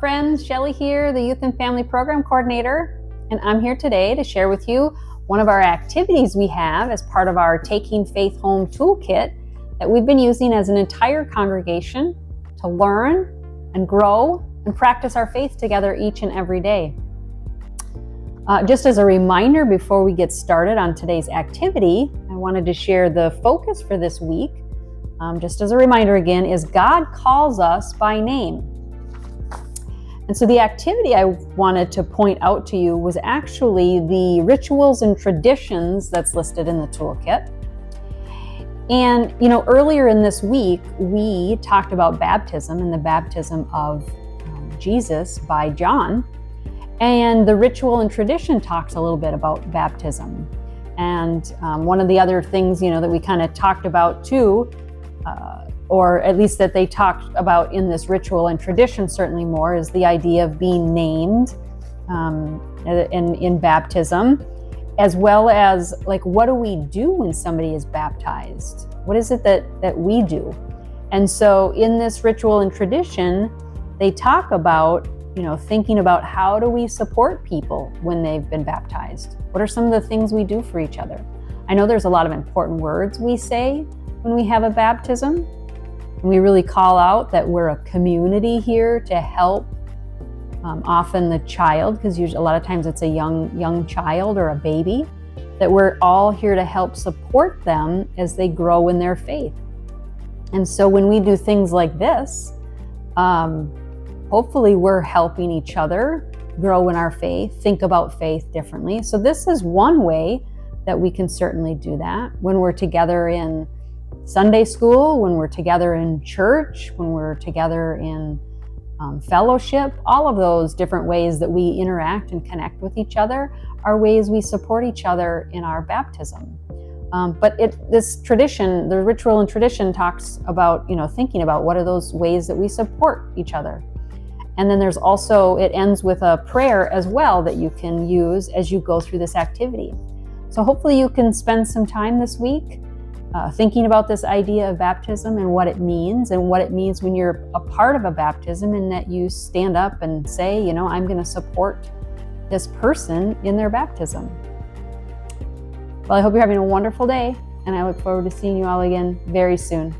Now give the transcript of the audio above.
friends, Shelley here, the Youth and Family Program Coordinator, and I'm here today to share with you one of our activities we have as part of our Taking Faith Home Toolkit that we've been using as an entire congregation to learn and grow and practice our faith together each and every day. Just as a reminder before we get started on today's activity, I wanted to share the focus for this week. Just as a reminder again, is God calls us by name. And so the activity I wanted to point out to you was actually the rituals and traditions that's listed in the toolkit. And, earlier in this week, we talked about baptism and the baptism of Jesus by John. And the ritual and tradition talks a little bit about baptism. And one of the other things, that we kind of talked about too, or at least that they talked about in this ritual and tradition certainly more, is the idea of being named in baptism, as well as what do we do when somebody is baptized? What is it that we do? And so in this ritual and tradition, they talk about, thinking about how do we support people when they've been baptized? What are some of the things we do for each other? I know there's a lot of important words we say when we have a baptism. We really call out that we're a community here to help often the child, because usually a lot of times it's a young child or a baby, that we're all here to help support them as they grow in their faith. And so when we do things like this, hopefully we're helping each other grow in our faith, think about faith differently. So this is one way that we can certainly do that when we're together in Sunday school, when we're together in church, when we're together in fellowship. All of those different ways that we interact and connect with each other are ways we support each other in our baptism. But this tradition, the ritual and tradition, talks about, thinking about what are those ways that we support each other. And then there's also, it ends with a prayer as well that you can use as you go through this activity. So hopefully you can spend some time this week thinking about this idea of baptism and what it means when you're a part of a baptism, and that you stand up and say, I'm going to support this person in their baptism. Well, I hope you're having a wonderful day, and I look forward to seeing you all again very soon.